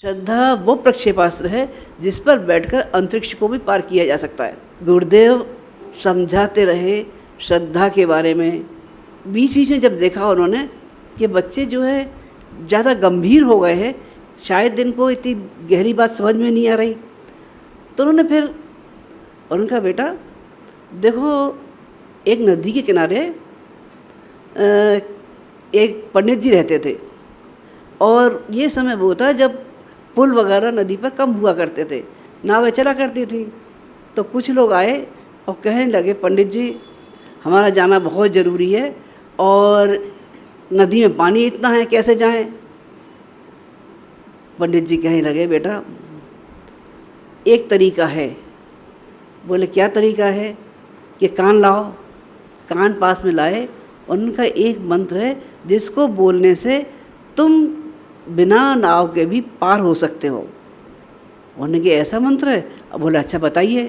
श्रद्धा वो प्रक्षेपास्त्र है जिस पर बैठकर अंतरिक्ष को भी पार किया जा सकता है। गुरुदेव समझाते रहे श्रद्धा के बारे में। बीच बीच में जब देखा उन्होंने कि बच्चे जो है ज़्यादा गंभीर हो गए हैं, शायद इनको इतनी गहरी बात समझ में नहीं आ रही, तो उन्होंने फिर उनका बेटा देखो, एक नदी के किनारे एक पंडित जी रहते थे और ये समय वो था जब पुल वगैरह नदी पर कम हुआ करते थे, नावें चला करती थी। तो कुछ लोग आए और कहने लगे, पंडित जी हमारा जाना बहुत ज़रूरी है और नदी में पानी इतना है, कैसे जाएं? पंडित जी कहने लगे, बेटा एक तरीका है। बोले क्या तरीका है? कि कान लाओ। कान पास में लाए, उनका एक मंत्र है जिसको बोलने से तुम बिना नाव के भी पार हो सकते हो। उन्होंने कहा ऐसा मंत्र है? अब बोले अच्छा बताइए।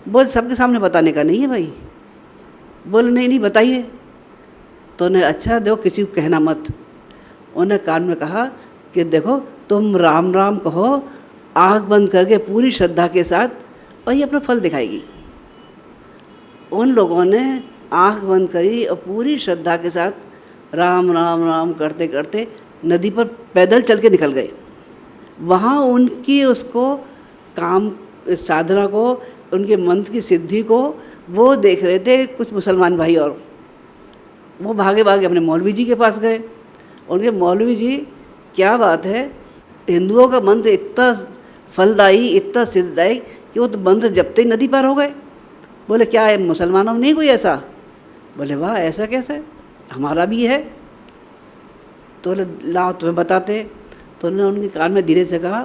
बोल सबके सामने बताने का नहीं है भाई। बोले नहीं नहीं बताइए। तो उन्हें अच्छा देखो किसी को कहना मत। उन्हें कान में कहा कि देखो तुम राम राम कहो, आँख बंद करके पूरी श्रद्धा के साथ, और ये अपना फल दिखाएगी। उन लोगों ने आँख बंद करी और पूरी श्रद्धा के साथ राम राम राम करते करते नदी पर पैदल चल के निकल गए। वहाँ उनकी उसको काम साधना को, उनके मंत्र की सिद्धि को वो देख रहे थे कुछ मुसलमान भाई, और वो भागे भागे अपने मौलवी जी के पास गए। उनके मौलवी जी, क्या बात है, हिंदुओं का मंत्र इतना फलदायी, इतना सिद्धदायी कि वो तो मंत्र जपते ही नदी पार हो गए। बोले क्या है, मुसलमानों में नहीं कोई ऐसा? बोले वाह ऐसा कैसे, हमारा भी है। तो बोले लाओ तुम्हें बताते। तो उन्होंने उनके कान में धीरे से कहा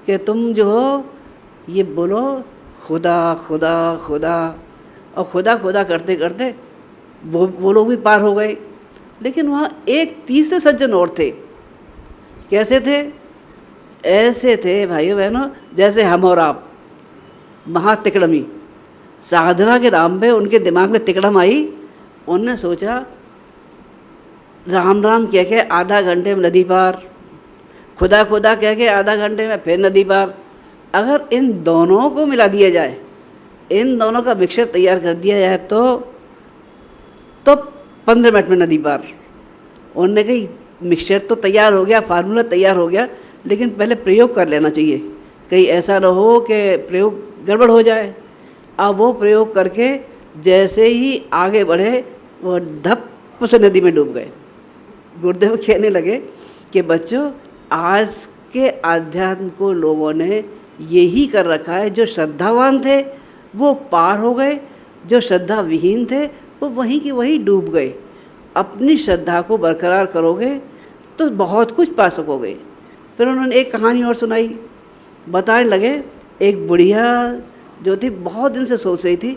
कि तुम जो हो ये बोलो खुदा खुदा खुदा, और खुदा खुदा करते करते वो लोग भी पार हो गए। लेकिन वहाँ एक तीसरे सज्जन और थे। कैसे थे? ऐसे थे भाइयों बहनों जैसे हम और आप, महातिकड़मी। साधना के नाम पे उनके दिमाग में तिकड़म आई। उन्होंने सोचा राम राम कह के आधा घंटे में नदी पार, खुदा खुदा कह के आधा घंटे में फिर नदी पार। अगर इन दोनों को मिला दिया जाए, इन दोनों का मिक्सचर तैयार कर दिया जाए तो 15 मिनट में नदी पार। उन्होंने कही मिक्सचर तो तैयार हो गया, फार्मूला तैयार हो गया, लेकिन पहले प्रयोग कर लेना चाहिए, कहीं ऐसा न हो कि प्रयोग गड़बड़ हो जाए। अब वो प्रयोग करके जैसे ही आगे बढ़े, वो धप से नदी में डूब गए। गुरुदेव कहने लगे कि बच्चों, आज के आध्यात्म को लोगों ने यही कर रखा है। जो श्रद्धावान थे वो पार हो गए, जो श्रद्धा विहीन थे वो वहीं के वहीं डूब गए। अपनी श्रद्धा को बरकरार करोगे तो बहुत कुछ पा सकोगे। फिर उन्होंने एक कहानी और सुनाई। बताने लगे, एक बुढ़िया जो थी बहुत दिन से सोच रही थी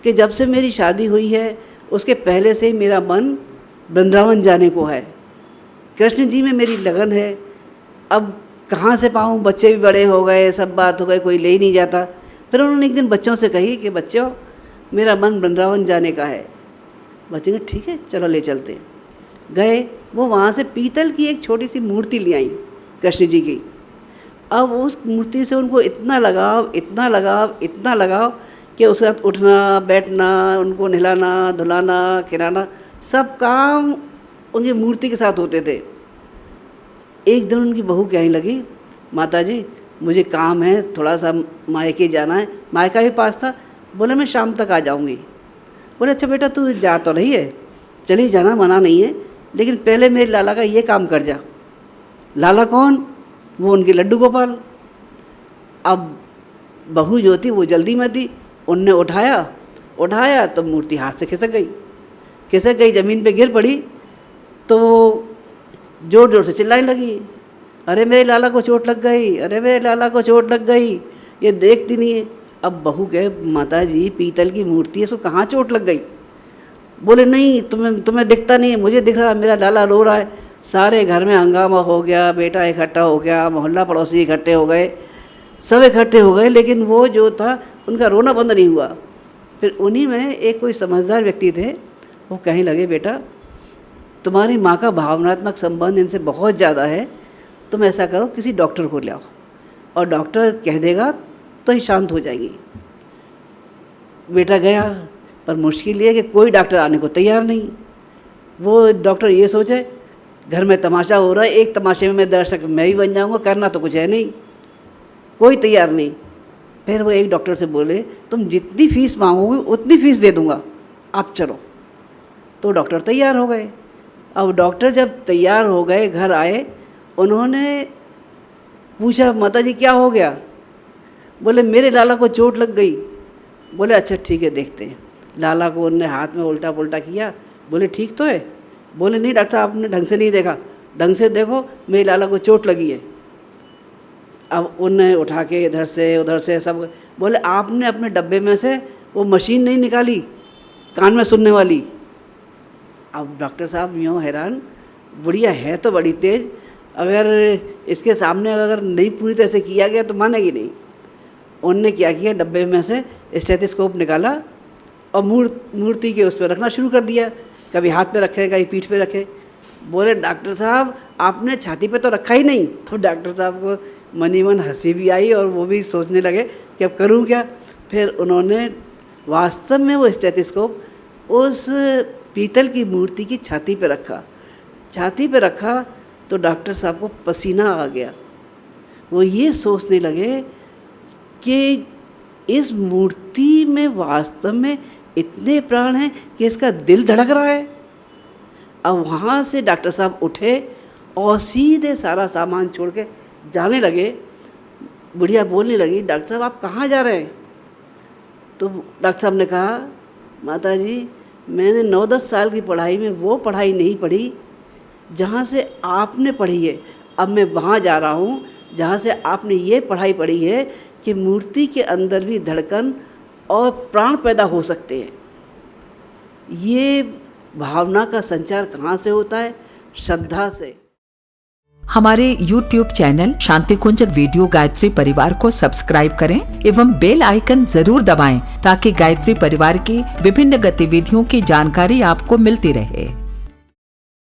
कि जब से मेरी शादी हुई है उसके पहले से ही मेरा मन वृंदावन जाने को है, कृष्ण जी में मेरी लगन है। अब कहाँ से पाऊँ, बच्चे भी बड़े हो गए, सब बात हो गए, कोई ले ही नहीं जाता। फिर उन्होंने एक दिन बच्चों से कही कि बच्चों मेरा मन वृंदावन जाने का है। बच्चे ने ठीक है चलो ले चलते। गए, वो वहाँ से पीतल की एक छोटी सी मूर्ति ले आई कृष्ण जी की। अब उस मूर्ति से उनको इतना लगाव, इतना लगाव, इतना लगाव कि उसके साथ उठना बैठना, उनको नहलाना धुलाना खिलाना, सब काम उनकी मूर्ति के साथ होते थे। एक दिन उनकी बहू कहने लगी, माता जी मुझे काम है, थोड़ा सा मायके जाना है। मायका भी पास था। बोले मैं शाम तक आ जाऊंगी। बोले अच्छा बेटा तू जा तो रही है, चली जाना, मना नहीं है, लेकिन पहले मेरे लाला का ये काम कर जा। लाला कौन? वो उनके लड्डू गोपाल। अब बहू जो थी वो जल्दी में थी, उनने उठाया तो मूर्ति हाथ से खिसक गई, ज़मीन पे गिर पड़ी। तो जोर जोर से चिल्लाने लगी, अरे मेरे लाला को चोट लग गई, अरे मेरे लाला को चोट लग गई, ये देखती नहीं है। अब बहू कहे माता जी पीतल की मूर्ति है, इसको कहाँ चोट लग गई? बोले नहीं तुम्हें दिखता नहीं है, मुझे दिख रहा है, मेरा लाला रो रहा है। सारे घर में हंगामा हो गया, बेटा इकट्ठा हो गया, मोहल्ला पड़ोसी इकट्ठे हो गए, सब इकट्ठे हो गए, लेकिन वो जो था उनका रोना बंद नहीं हुआ। फिर उन्हीं में एक कोई समझदार व्यक्ति थे, वो कहने लगे बेटा तुम्हारी माँ का भावनात्मक संबंध इनसे बहुत ज़्यादा है, तुम ऐसा करो किसी डॉक्टर को ले आओ, और डॉक्टर कह देगा तो ही शांत हो जाएगी। बेटा गया, पर मुश्किल ये है कि कोई डॉक्टर आने को तैयार नहीं। वो डॉक्टर ये सोचे घर में तमाशा हो रहा है, एक तमाशे में मैं दर्शक मैं ही बन जाऊंगा, करना तो कुछ है नहीं, कोई तैयार नहीं। फिर वो एक डॉक्टर से बोले तुम जितनी फ़ीस मांगोगे उतनी फ़ीस दे दूंगा, आप चलो। तो डॉक्टर तैयार हो गए। अब डॉक्टर जब तैयार हो गए, घर आए, उन्होंने पूछा माता जी क्या हो गया? बोले मेरे लाला को चोट लग गई। बोले अच्छा ठीक है देखते हैं। लाला को उन्होंने हाथ में उल्टा पुल्टा किया। बोले ठीक तो है? बोले नहीं डॉक्टर साहब, आपने ढंग से नहीं देखा, ढंग से देखो मेरे लाला को चोट लगी है। अब उन्हें उठा के इधर से उधर से सब, बोले आपने अपने डब्बे में से वो मशीन नहीं निकाली कान में सुनने वाली। अब डॉक्टर साहब यूँ हैरान, बुढ़िया है तो बड़ी तेज़, अगर इसके सामने अगर नहीं पूरी तरह से किया गया तो मानेगी नहीं। उनने क्या किया, डब्बे में से स्टेथोस्कोप निकाला और मूर्ति के उस पर रखना शुरू कर दिया, कभी हाथ पे रखे कभी पीठ पे रखे। बोले डॉक्टर साहब आपने छाती पे तो रखा ही नहीं। तो डॉक्टर साहब को मनी मन हंसी भी आई और वो भी सोचने लगे कि अब करूँ क्या। फिर उन्होंने वास्तव में वो स्टेथोस्कोप उस पीतल की मूर्ति की छाती पे रखा। छाती पे रखा तो डॉक्टर साहब को पसीना आ गया। वो ये सोचने लगे कि इस मूर्ति में वास्तव में इतने प्राण हैं कि इसका दिल धड़क रहा है। अब वहाँ से डॉक्टर साहब उठे और सीधे सारा सामान छोड़ के जाने लगे। बुढ़िया बोलने लगी डॉक्टर साहब आप कहाँ जा रहे हैं? तो डॉक्टर साहब ने कहा माता जी मैंने 9-10 साल की पढ़ाई में वो पढ़ाई नहीं पढ़ी जहाँ से आपने पढ़ी है। अब मैं वहाँ जा रहा हूँ जहाँ से आपने ये पढ़ाई पढ़ी है कि मूर्ति के अंदर भी धड़कन और प्राण पैदा हो सकते हैं। ये भावना का संचार कहाँ से होता है? श्रद्धा से। हमारे YouTube चैनल शांति कुंज वीडियो गायत्री परिवार को सब्सक्राइब करें एवं बेल आइकन जरूर दबाएं ताकि गायत्री परिवार की विभिन्न गतिविधियों की जानकारी आपको मिलती रहे।